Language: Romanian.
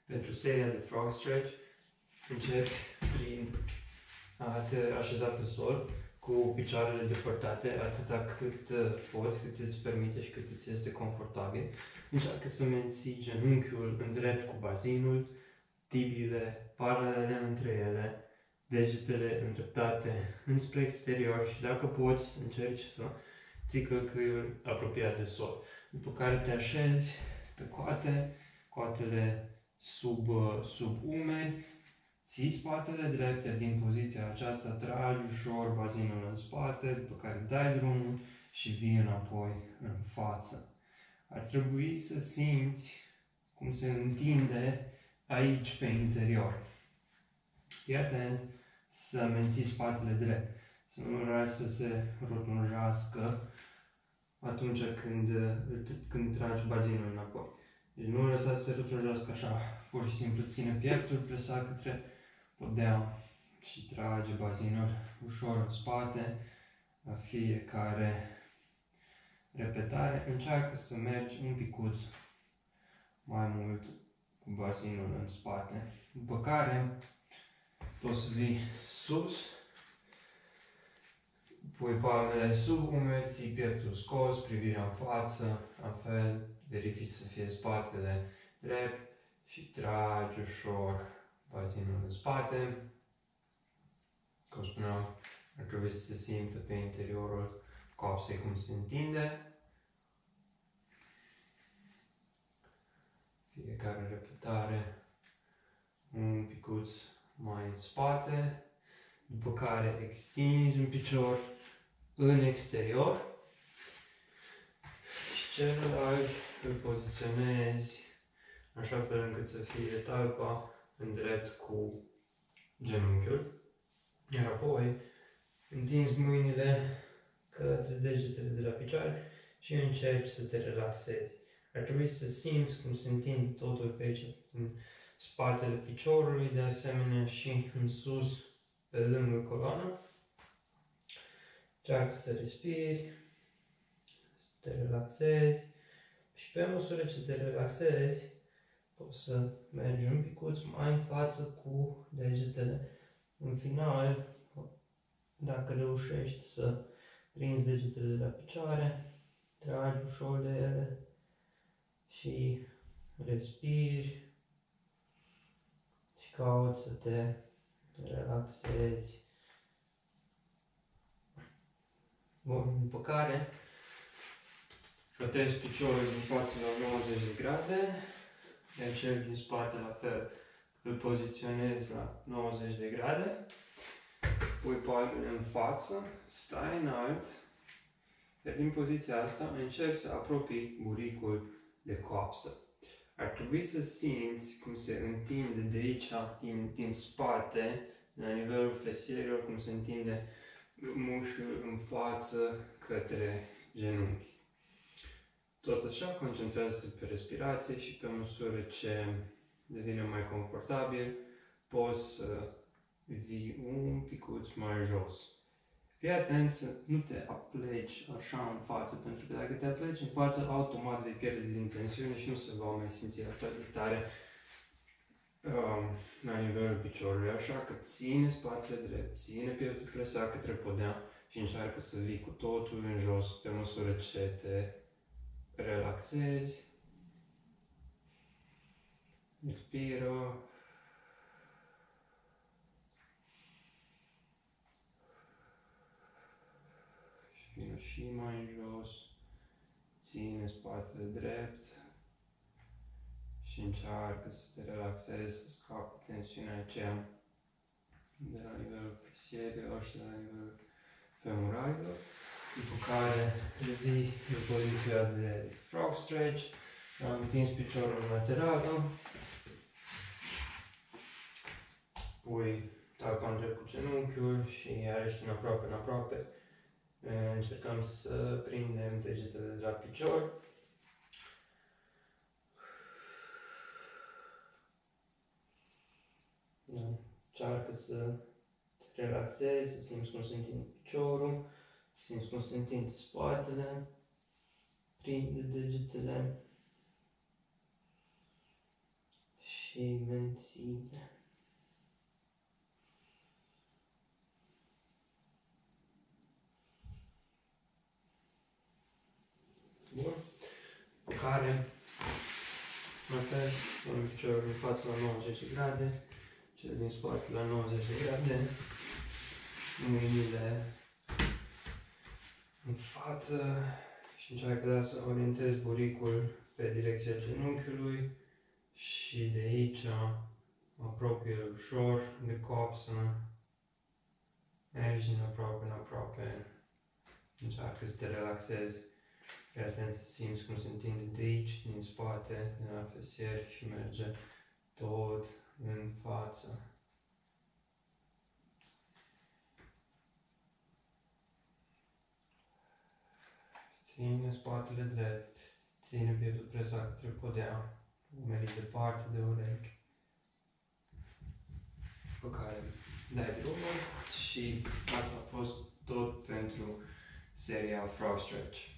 Pentru seria de frog stretch, începi prin a te așeza pe sol cu picioarele depărtate atâta cât poți, cât îți permite și cât îți este confortabil. Încearcă să menții genunchiul îndrept cu bazinul, tibiile paralele între ele, degetele îndreptate înspre exterior și dacă poți, încerci să ții călcâiul apropiat de sol. După care te așezi pe coate, coatele sub umeri, ții spatele drept, iar din poziția aceasta tragi ușor bazinul în spate, după care dai drumul și vii înapoi în față. Ar trebui să simți cum se întinde aici pe interior. Fii atent să menții spatele drept, să nu lași să se rotunjească atunci când tragi bazinul înapoi. Deci nu lăsa să se rotunjească așa, pur și simplu ține pieptul presat către podea și trage bazinul ușor în spate. La fiecare repetare încearcă să mergi un picuț mai mult cu bazinul în spate. După care poți să vii sus, pui palmele sub umeri, ții pieptul scos, privirea în față, la fel, verifici să fie spatele drept și tragi ușor bazinul în spate. Cum spuneam, ar trebui să se simtă pe interiorul coapsei cum se întinde. Fiecare repetare un picuț mai în spate, după care extinzi un picior în exterior și celălalt îl poziționezi așa fel încât să fie talpa în drept cu genunchiul, iar apoi întinzi mâinile către degetele de la picioare și încerci să te relaxezi. Ar trebui să simți cum se întinde totul pe aici, în spatele piciorului, de asemenea și în sus, pe lângă coloană. Încearcă să respiri, să te relaxezi și pe măsură ce te relaxezi, poți să mergi un picuț mai în față cu degetele. În final, dacă reușești să prinzi degetele de la picioare, tragi ușor de ele și respiri și cauți să te relaxezi. Bun, după care rotezi piciorul din față la 90 de grade, iar cel din spate la fel îl poziționezi la 90 de grade, pui palmele în față, stai înalt, iar din poziția asta încerci să apropii buricul de coapsă. Ar trebui să simți cum se întinde de aici, din spate, la nivelul fesierilor, cum se întinde mușchiul în față către genunchi. Tot așa, concentrează-te pe respirație și pe măsură ce devine mai confortabil, poți să vii un picuț mai jos. Fii atent să nu te apleci așa în față, pentru că dacă te apleci în față, automat vei pierde din tensiune și nu se va mai simți la fel de tare la nivelul piciorului. Așa că ține spatele drept, ține pieptul presat către podea și încearcă să vii cu totul în jos pe măsură ce te relaxezi. Respiră. Și vină și mai în jos. Ține spatele drept. Și încearcă să te relaxezi, să scapi tensiunea aceea de la nivelul fesierilor și de la nivelul femuralilor. După care revii în poziția de frog stretch. Am întins piciorul în laterală. Pui talpa în drept cu genunchiul și iarăși în aproape. Încercăm să prindem degetele de la picior. Încearcă să te relaxezi, să simți cum se întinde piciorul, să simți cum se întinde spatele, prinde degetele și și menține. Bun. Care la fel, un picior din față la 90 de grade, cel din spate la 90 de grade, mâinile în față și încearcă să orientez buricul pe direcția genunchiului și de aici mă apropie ușor de coapsă, mergi din aproape în aproape, încearcă să te relaxezi. Fii atent să simți cum se întinde de aici, din spate, din la fesier și merge tot în față. Ține spatele drept, ține pieptul presat către podea, umerii departe de urechi. După care dai drumul și asta a fost tot pentru seria Frog Stretch.